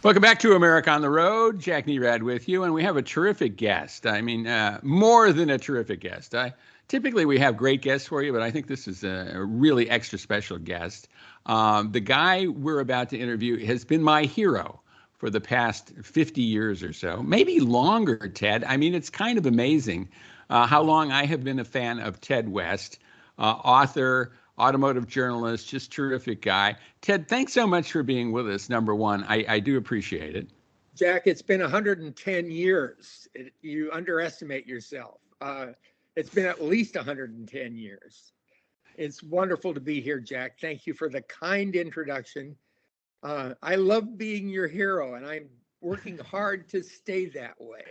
Welcome back to America on the Road. Jack Nerad with you, and we have a terrific guest. I mean, more than a terrific guest. Typically, we have great guests for you, but I think this is a really extra special guest. The guy we're about to interview has been my hero for the past 50 years or so, maybe longer, Ted. I mean, it's kind of amazing how long I have been a fan of Ted West, author, automotive journalist, just terrific guy. Ted, thanks so much for being with us, number one. I do appreciate it. Jack, it's been 110 years. You underestimate yourself. It's been at least 110 years. It's wonderful to be here, Jack. Thank you for the kind introduction. I love being your hero, and I'm working hard to stay that way.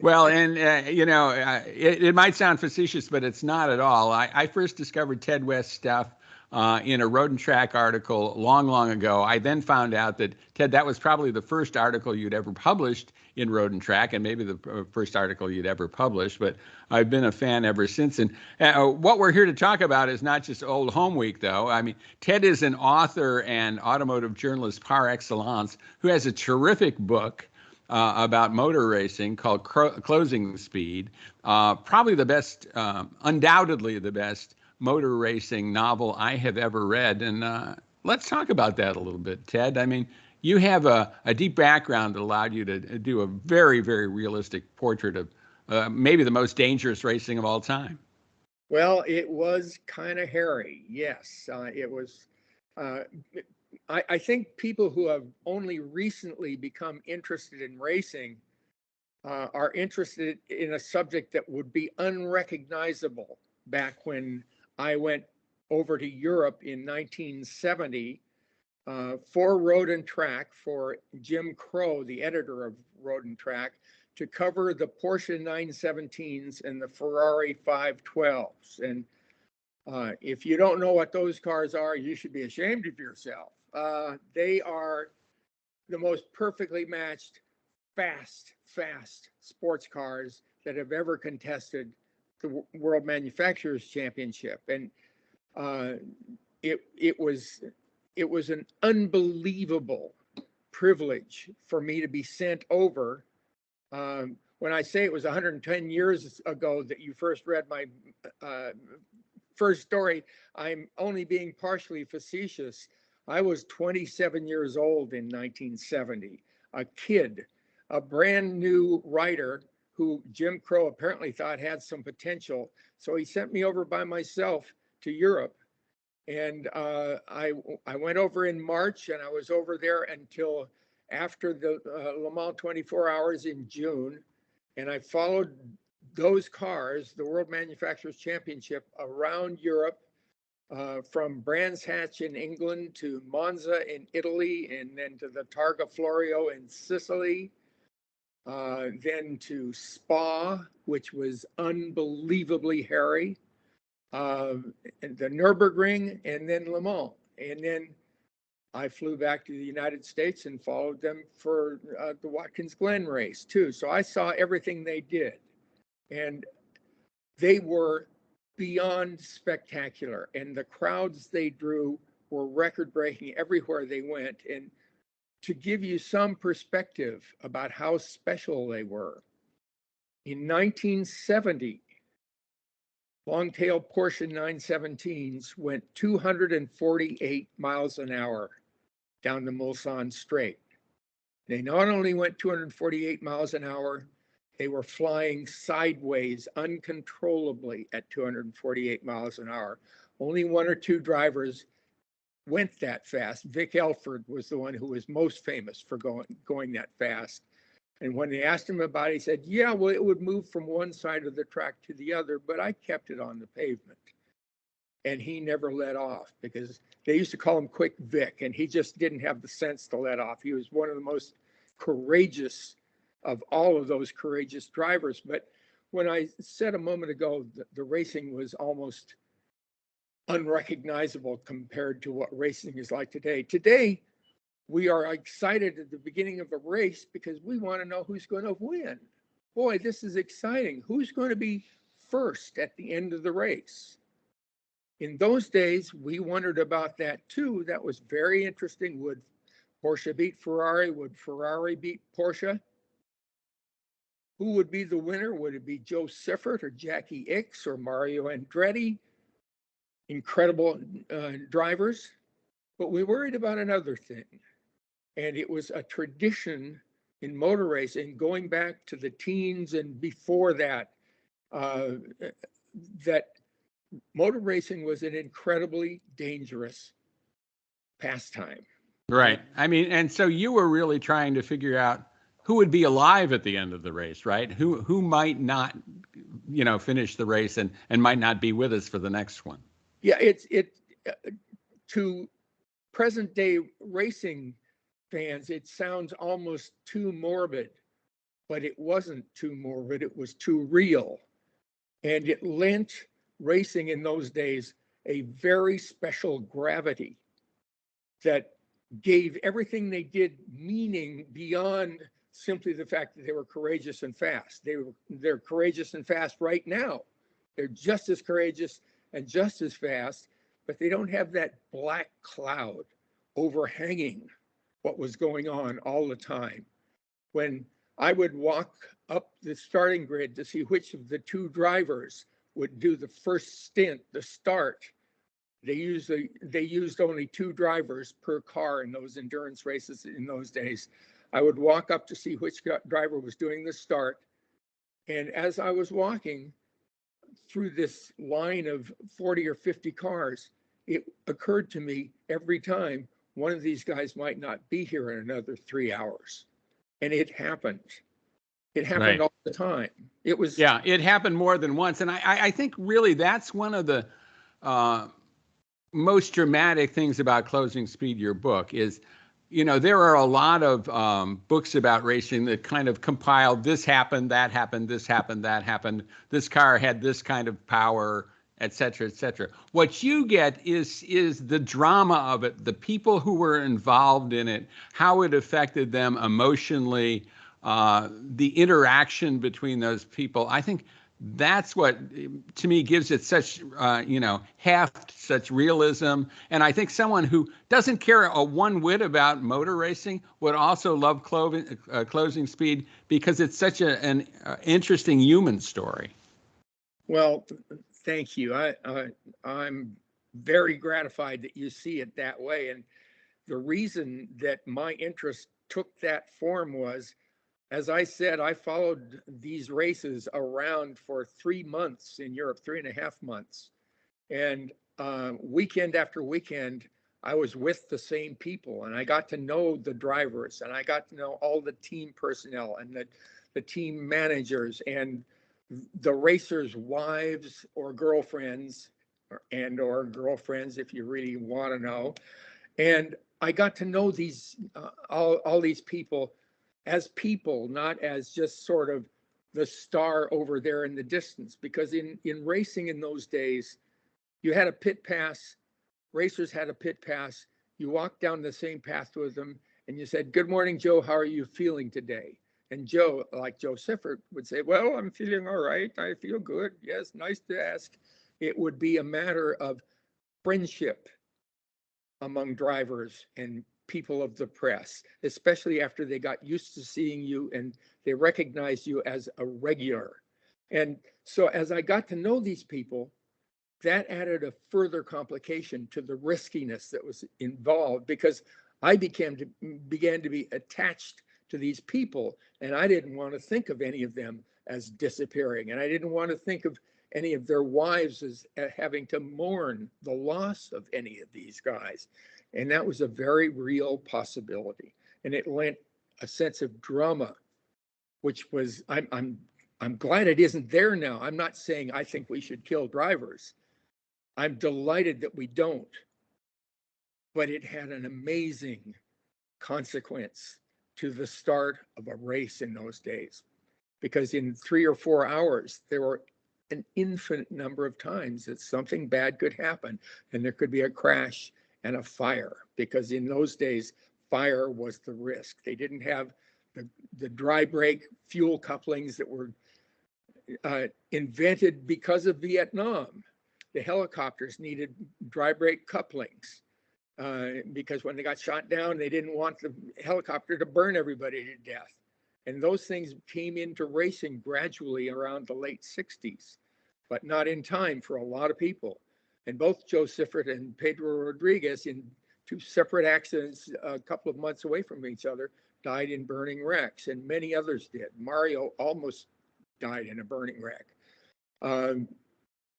Well, and it might sound facetious, but it's not at all. I first discovered Ted West stuff in a Road and Track article long, long ago. I then found out that, Ted, that was probably the first article you'd ever published in Road and Track, and maybe the first article you'd ever published. But I've been a fan ever since. And what we're here to talk about is not just Old Home Week, though. I mean, Ted is an author and automotive journalist par excellence who has a terrific book about motor racing called Closing Speed. Probably the best, undoubtedly the best motor racing novel I have ever read. And let's talk about that a little bit, Ted. I mean, you have a deep background that allowed you to do a very, very realistic portrait of maybe the most dangerous racing of all time. Well, it was kind of hairy. Yes, it was. I think people who have only recently become interested in racing are interested in a subject that would be unrecognizable back when I went over to Europe in 1970 for Road and Track, for Jim Crow, the editor of Road and Track, to cover the Porsche 917s and the Ferrari 512s. And if you don't know what those cars are, you should be ashamed of yourself. They are the most perfectly matched, fast sports cars that have ever contested the World Manufacturers Championship. And it was an unbelievable privilege for me to be sent over. When I say it was 110 years ago that you first read my first story, I'm only being partially facetious. I was 27 years old in 1970, a kid, a brand new writer who Jim Crow apparently thought had some potential. So he sent me over by myself to Europe. And I went over in March, and I was over there until after the Le Mans 24 Hours in June. And I followed those cars, the World Manufacturers Championship, around Europe, from Brands Hatch in England to Monza in Italy, and then to the Targa Florio in Sicily, then to Spa, which was unbelievably hairy, and the Nürburgring, and then Le Mans. And then I flew back to the United States and followed them for the Watkins Glen race too. So I saw everything they did. And they were beyond spectacular. And the crowds they drew were record-breaking everywhere they went. And to give you some perspective about how special they were, in 1970, long-tail Porsche 917s went 248 miles an hour down the Mulsanne Straight. They not only went 248 miles an hour, they were flying sideways uncontrollably at 248 miles an hour. Only one or two drivers went that fast. Vic Elford was the one who was most famous for going that fast. And when they asked him about it, he said, yeah, well, it would move from one side of the track to the other, but I kept it on the pavement. And he never let off, because they used to call him Quick Vic, and he just didn't have the sense to let off. He was one of the most courageous of all of those courageous drivers. But when I said a moment ago that the racing was almost unrecognizable compared to what racing is like today. Today, we are excited at the beginning of a race because we want to know who's going to win. Boy, this is exciting. Who's going to be first at the end of the race? In those days, we wondered about that too. That was very interesting. Porsche beat Ferrari. Would Ferrari beat Porsche? Who would be the winner? Would it be Joe Siffert or Jackie Ickx or Mario Andretti? Incredible drivers. But we worried about another thing. And it was a tradition in motor racing going back to the teens and before that, that motor racing was an incredibly dangerous pastime. Right. I mean, and so you were really trying to figure out who would be alive at the end of the race, right? Who might not, finish the race and might not be with us for the next one. Yeah, to present day racing fans, it sounds almost too morbid, but it wasn't too morbid. It was too real. And it lent racing in those days a very special gravity that gave everything they did meaning beyond simply the fact that they were courageous and fast. They're courageous and fast right now. They're just as courageous and just as fast, but they don't have that black cloud overhanging what was going on all the time. When I would walk up the starting grid to see which of the two drivers would do the first stint, the start, they used only two drivers per car in those endurance races in those days. I would walk up to see which driver was doing the start. And as I was walking through this line of 40 or 50 cars, it occurred to me every time one of these guys might not be here in another 3 hours. And it happened. It happened all the time. It happened more than once. And I think really that's one of the most dramatic things about Closing Speed, your book, is, there are a lot of books about racing that kind of compiled this happened, that happened, this happened, that happened, this car had this kind of power, et cetera, et cetera. What you get is the drama of it, the people who were involved in it, how it affected them emotionally, the interaction between those people. I think that's what, to me, gives it such, heft, such realism. And I think someone who doesn't care a one whit about motor racing would also love Closing Speed, because it's such an interesting human story. Well, thank you. I'm very gratified that you see it that way. And the reason that my interest took that form was, as I said, I followed these races around for 3 months in Europe, 3.5 months. And weekend after weekend, I was with the same people, and I got to know the drivers, and I got to know all the team personnel and the team managers and the racers' wives or girlfriends, or girlfriends, if you really want to know. And I got to know these all these people as people, not as just sort of the star over there in the distance. Because in racing in those days, you had a pit pass, racers had a pit pass, you walked down the same path with them, and you said, "Good morning, Joe, how are you feeling today?" And Joe, like Joe Siffert, would say, "Well, I'm feeling all right, I feel good, yes, nice to ask." It would be a matter of friendship among drivers and people of the press, especially after they got used to seeing you and they recognized you as a regular. And so as I got to know these people, that added a further complication to the riskiness that was involved, because I began to be attached to these people, and I didn't want to think of any of them as disappearing, and I didn't want to think of any of their wives as having to mourn the loss of any of these guys. And that was a very real possibility. And it lent a sense of drama, which was, I'm glad it isn't there now. I'm not saying I think we should kill drivers. I'm delighted that we don't. But it had an amazing consequence to the start of a race in those days. Because in 3 or 4 hours, there were an infinite number of times that something bad could happen, and there could be a crash and a fire, because in those days, fire was the risk. They didn't have the dry brake fuel couplings that were invented because of Vietnam. The helicopters needed dry brake couplings. because when they got shot down, they didn't want the helicopter to burn everybody to death. And those things came into racing gradually around the late 60s, but not in time for a lot of people. And both Joe Siffert and Pedro Rodriguez, in two separate accidents a couple of months away from each other, died in burning wrecks, and many others did. Mario almost died in a burning wreck.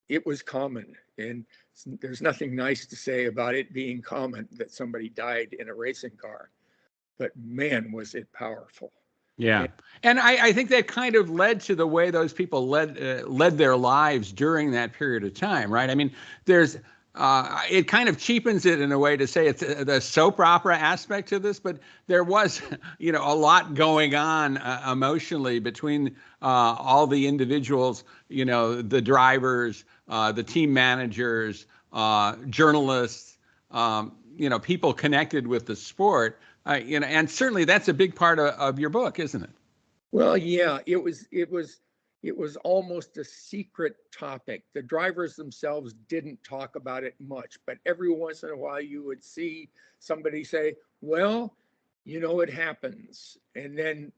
It was common, and there's nothing nice to say about it being common that somebody died in a racing car, but man, was it powerful. Yeah. And I think that kind of led to the way those people led their lives during that period of time, right? I mean, there's it kind of cheapens it in a way to say it's the soap opera aspect to this, but there was, a lot going on emotionally between all the individuals, the drivers, the team managers, journalists, people connected with the sport. And certainly that's a big part of your book, isn't it? Well, yeah, it was almost a secret topic. The drivers themselves didn't talk about it much, but every once in a while you would see somebody say, well, it happens. And then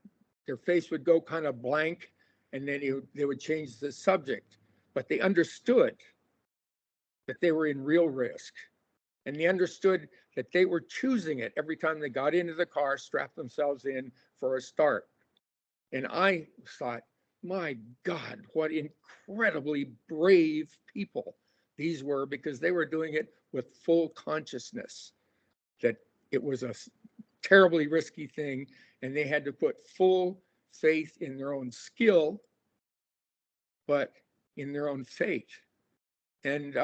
their face would go kind of blank, and then they would change the subject. But they understood that they were in real risk. And they understood that they were choosing it every time they got into the car, strapped themselves in for a start. And I thought, my God, what incredibly brave people these were, because they were doing it with full consciousness that it was a terribly risky thing, and they had to put full faith in their own skill, but in their own fate. And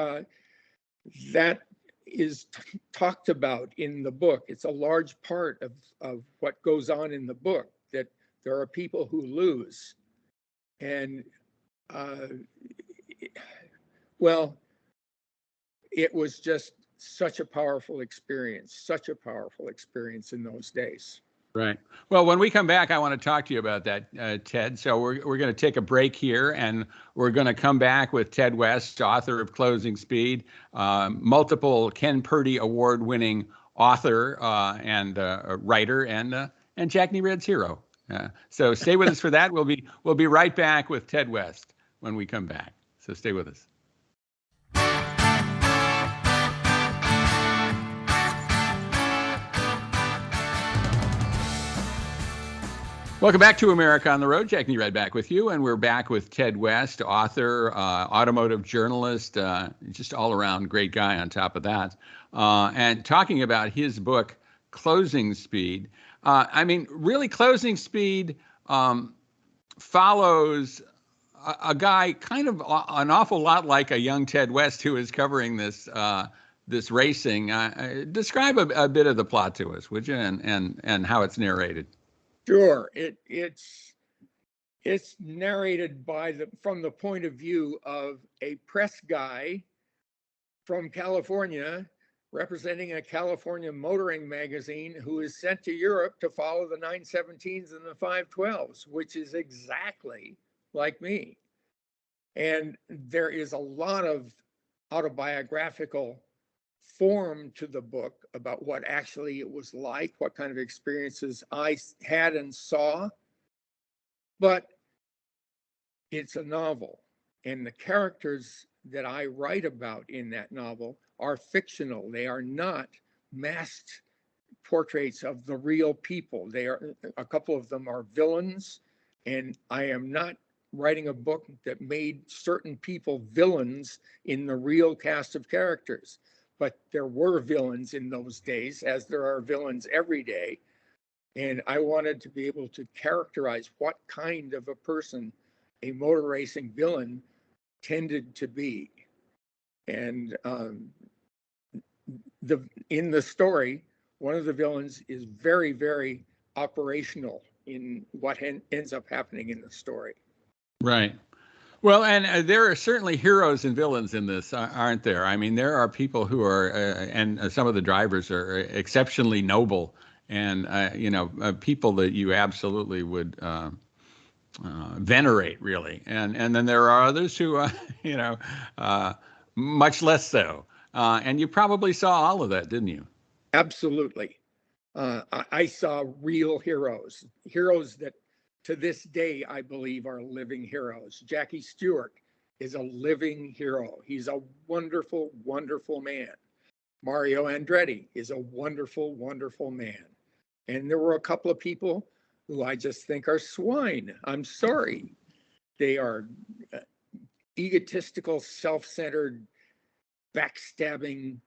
that is talked about in the book. It's a large part of what goes on in the book, that there are people who lose. And it was just such a powerful experience in those days. Right. Well, when we come back, I want to talk to you about that, Ted. So we're going to take a break here, and we're going to come back with Ted West, author of Closing Speed, multiple Ken Purdy award-winning author and writer, and Jack Nerad's hero. So stay with us for that. We'll be right back with Ted West when we come back. So stay with us. Welcome back to America on the Road. Jack Nerad back with you, and we're back with Ted West, author, automotive journalist, just all-around great guy on top of that, and talking about his book, Closing Speed. Really, Closing Speed follows a guy kind of an awful lot like a young Ted West who is covering this racing. Describe a bit of the plot to us, would you, and how it's narrated? Sure. It's narrated from the point of view of a press guy from California, representing a California motoring magazine, who is sent to Europe to follow the 917s and the 512s, which is exactly like me. And there is a lot of autobiographical form to the book about what actually it was like, what kind of experiences I had and saw. But it's a novel, and the characters that I write about in that novel are fictional. They are not masked portraits of the real people. A couple of them are villains, and I am not writing a book that made certain people villains in the real cast of characters. But there were villains in those days, as there are villains every day. And I wanted to be able to characterize what kind of a person a motor racing villain tended to be. And in the story, one of the villains is very, very operational in what ends up happening in the story. Right. Well, and there are certainly heroes and villains in this, aren't there? I mean, there are people who are, and some of the drivers are exceptionally noble, and people that you absolutely would venerate, really. And then there are others who, much less so. And you probably saw all of that, didn't you? Absolutely. I saw real heroes, heroes that to this day I believe are living heroes. Jackie Stewart is a living hero. He's a wonderful, wonderful man. Mario Andretti is a wonderful, wonderful man. And there were a couple of people who I just think are swine. I'm sorry. They are egotistical, self centered, backstabbing.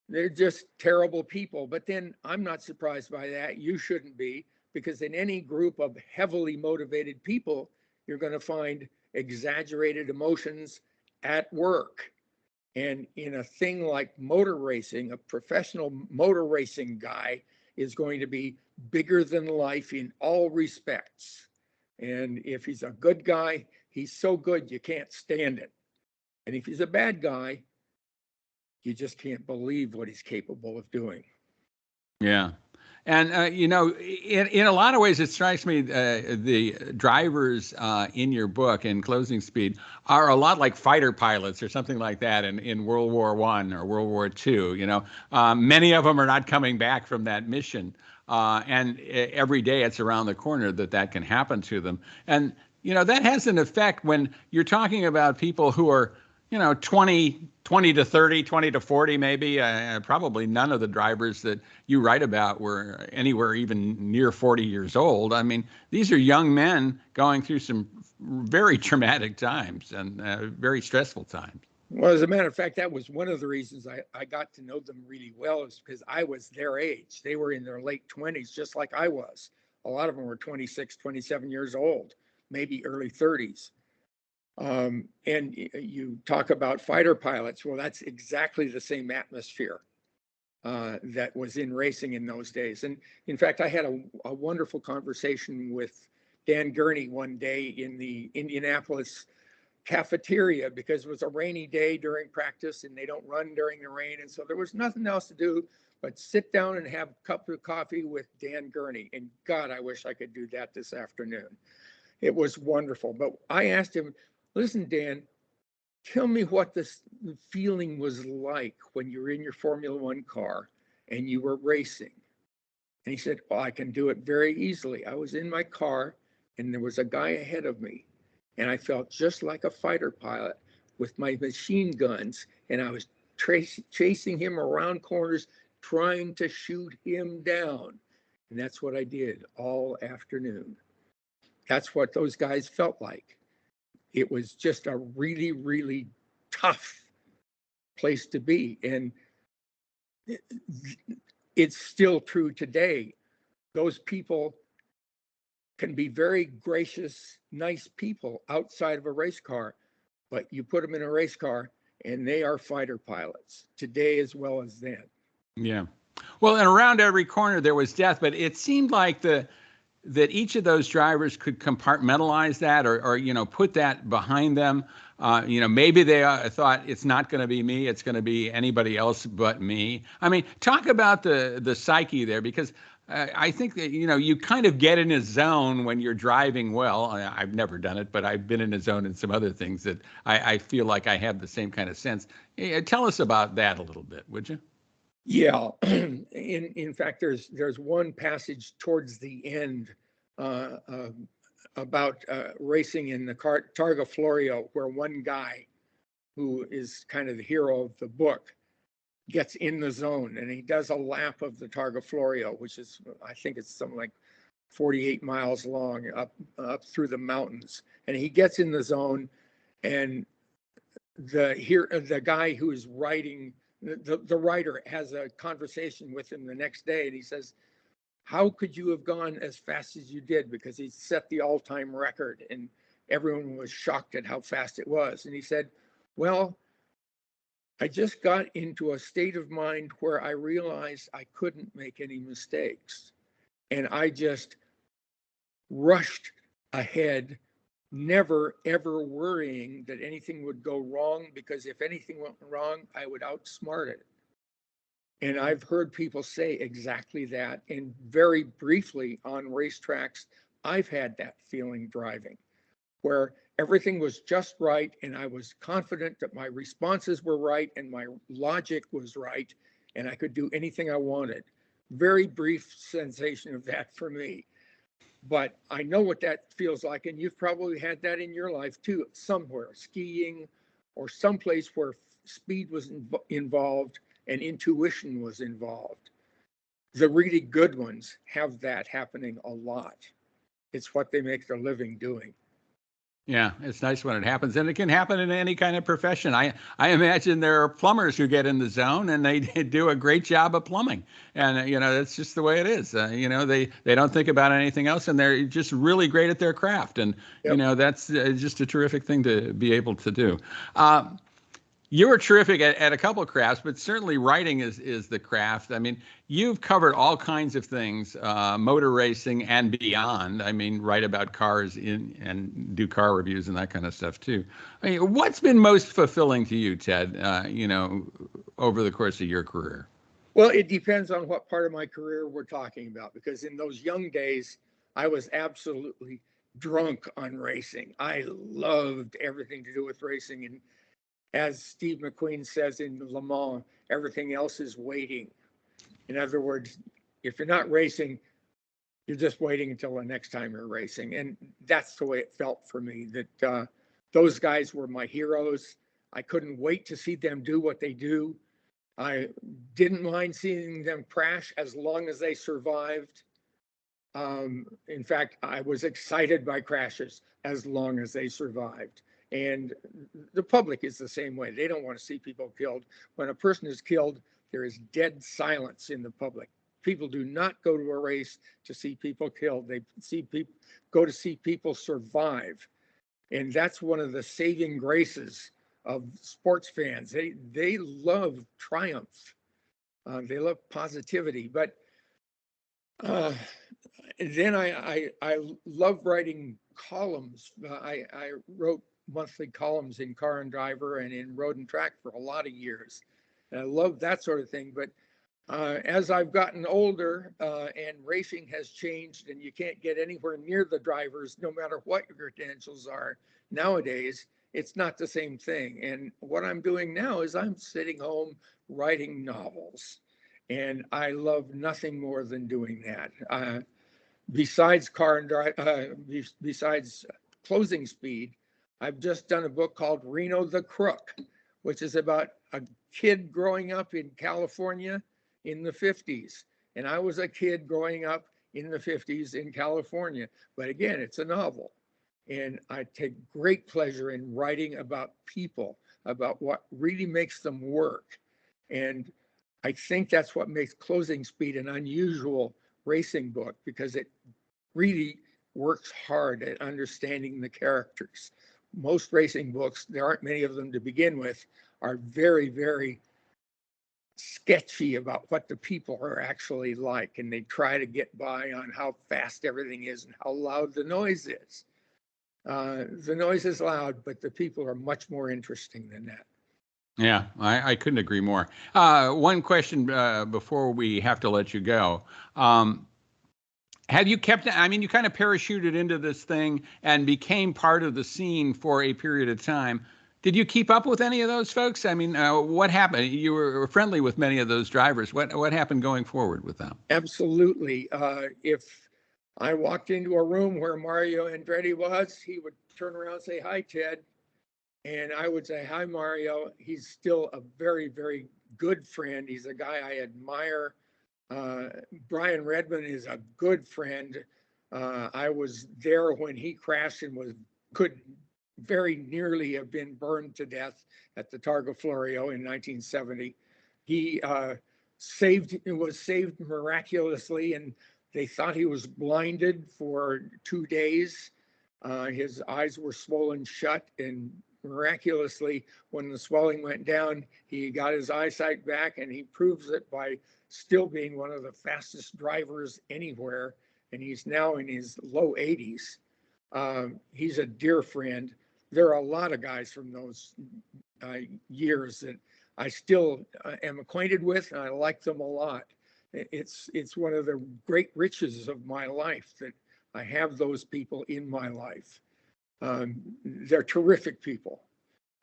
They're just terrible people. But then I'm not surprised by that. You shouldn't be, because in any group of heavily motivated people, you're going to find exaggerated emotions at work. And in a thing like motor racing, a professional motor racing guy is going to be bigger than life in all respects. And if he's a good guy, he's so good you can't stand it. And if he's a bad guy, you just can't believe what he's capable of doing. Yeah. And, in a lot of ways, it strikes me the drivers in your book, in Closing Speed, are a lot like fighter pilots or something like that in World War I or World War II. Many of them are not coming back from that mission. And every day it's around the corner that can happen to them. And, that has an effect when you're talking about people who are 20 to 30, 20 to 40, maybe. Probably none of the drivers that you write about were anywhere even near 40 years old. I mean, these are young men going through some very traumatic times and very stressful times. Well, as a matter of fact, that was one of the reasons I got to know them really well, is because I was their age. They were in their late 20s, just like I was. A lot of them were 26, 27 years old, maybe early 30s. And you talk about fighter pilots. Well, that's exactly the same atmosphere that was in racing in those days. And in fact, I had a wonderful conversation with Dan Gurney one day in the Indianapolis cafeteria, because it was a rainy day during practice and they don't run during the rain. And so there was nothing else to do but sit down and have a cup of coffee with Dan Gurney. And God, I wish I could do that this afternoon. It was wonderful. But I asked him, listen, Dan, tell me what this feeling was like when you were in your Formula One car and you were racing. And he said, well, I can do it very easily. I was in my car and there was a guy ahead of me. And I felt just like a fighter pilot with my machine guns. And I was chasing him around corners, trying to shoot him down. And that's what I did all afternoon. That's what those guys felt like. It was just a really, really tough place to be. And it's still true today. Those people can be very gracious, nice people outside of a race car, but you put them in a race car and they are fighter pilots today as well as then. Yeah. Well, and around every corner there was death, but it seemed like that each of those drivers could compartmentalize that or put that behind them. Maybe they thought it's not going to be me, it's going to be anybody else but me. I mean, talk about the psyche there, because I think that, you kind of get in a zone when you're driving well. I've never done it, but I've been in a zone in some other things that I feel like I have the same kind of sense. Tell us about that a little bit, would you? Yeah. In fact, there's one passage towards the end about racing in the Targa Florio, where one guy who is kind of the hero of the book gets in the zone and he does a lap of the Targa Florio, which is, I think it's something like 48 miles long up through the mountains. And he gets in the zone, and the guy who is writing, the writer has a conversation with him the next day, and he says, how could you have gone as fast as you did? Because he set the all-time record and everyone was shocked at how fast it was. And he said, well, I just got into a state of mind where I realized I couldn't make any mistakes. And I just rushed ahead, never, ever worrying that anything would go wrong, because if anything went wrong, I would outsmart it. And I've heard people say exactly that. And very briefly on racetracks, I've had that feeling driving, where everything was just right and I was confident that my responses were right and my logic was right. and I could do anything I wanted. Very brief sensation of that for me. But I know what that feels like, and you've probably had that in your life too, somewhere, skiing or someplace where speed was involved and intuition was involved. The really good ones have that happening a lot. It's what they make their living doing. Yeah, it's nice when it happens, and it can happen in any kind of profession. I imagine there are plumbers who get in the zone and they do a great job of plumbing, and that's just the way it is. They don't think about anything else, and they're just really great at their craft, and Yep. that's just a terrific thing to be able to do. You were terrific at a couple of crafts, but certainly writing is the craft. I mean, you've covered all kinds of things, motor racing and beyond. I mean, write about cars and do car reviews and that kind of stuff too. I mean, what's been most fulfilling to you, Ted, over the course of your career? Well, it depends on what part of my career we're talking about, because in those young days, I was absolutely drunk on racing. I loved everything to do with racing. And as Steve McQueen says in Le Mans, everything else is waiting. In other words, if you're not racing, you're just waiting until the next time you're racing. And that's the way it felt for me, that those guys were my heroes. I couldn't wait to see them do what they do. I didn't mind seeing them crash as long as they survived. In fact, I was excited by crashes as long as they survived. And the public is the same way. They don't want to see people killed. When a person is killed, there is dead silence in the public. People do not go to a race to see people killed. They go to see people survive. And that's one of the saving graces of sports fans. They love triumph. They love positivity. But then I love writing columns. I wrote monthly columns in Car and Driver and in Road and Track for a lot of years. And I love that sort of thing. But as I've gotten older and racing has changed, and you can't get anywhere near the drivers, no matter what your credentials are nowadays, it's not the same thing. And what I'm doing now is I'm sitting home writing novels. And I love nothing more than doing that. Besides besides Closing Speed, I've just done a book called Reno the Crook, which is about a kid growing up in California in the 50s. And I was a kid growing up in the 50s in California. But again, it's a novel. And I take great pleasure in writing about people, about what really makes them work. And I think that's what makes Closing Speed an unusual racing book, because it really works hard at understanding the characters. Most racing books, there aren't many of them to begin with, are very, very sketchy about what the people are actually like. And they try to get by on how fast everything is and how loud the noise is. The noise is loud, but the people are much more interesting than that. Yeah, I couldn't agree more. One question before we have to let you go. Have you kept, I mean, you kind of parachuted into this thing and became part of the scene for a period of time. Did you keep up with any of those folks? I mean, what happened? You were friendly with many of those drivers. What happened going forward with them? Absolutely. If I walked into a room where Mario Andretti was, he would turn around and say, "Hi, Ted." And I would say, "Hi, Mario." He's still a very, very good friend. He's a guy I admire. Brian Redman is a good friend. I was there when he crashed and could very nearly have been burned to death at the Targa Florio in 1970. He was saved miraculously, and they thought he was blinded for 2 days. His eyes were swollen shut, and miraculously, when the swelling went down, he got his eyesight back, and he proves it by still being one of the fastest drivers anywhere. And he's now in his low 80s. He's a dear friend. There are a lot of guys from those years that I still am acquainted with, and I like them a lot. It's one of the great riches of my life that I have those people in my life. They're terrific people,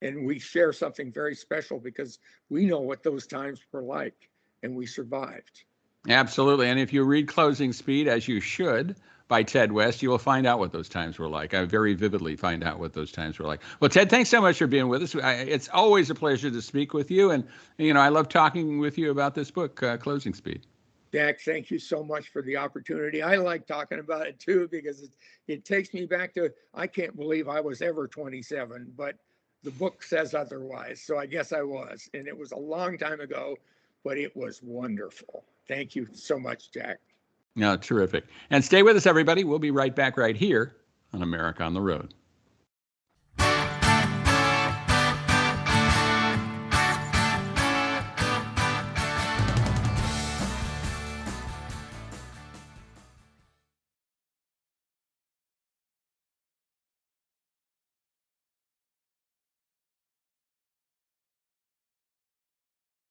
and we share something very special because we know what those times were like. and we survived. Absolutely. And if you read Closing Speed, as you should, by Ted West, you will find out what those times were like. I very vividly find out what those times were like. Well, Ted, thanks so much for being with us. It's always a pleasure to speak with you. And, I love talking with you about this book, Closing Speed. Jack, thank you so much for the opportunity. I like talking about it too, because it takes me back to, I can't believe I was ever 27, but the book says otherwise. So I guess I was. And it was a long time ago, but it was wonderful. Thank you so much, Jack. No, terrific. And stay with us, everybody. We'll be right back right here on America on the Road.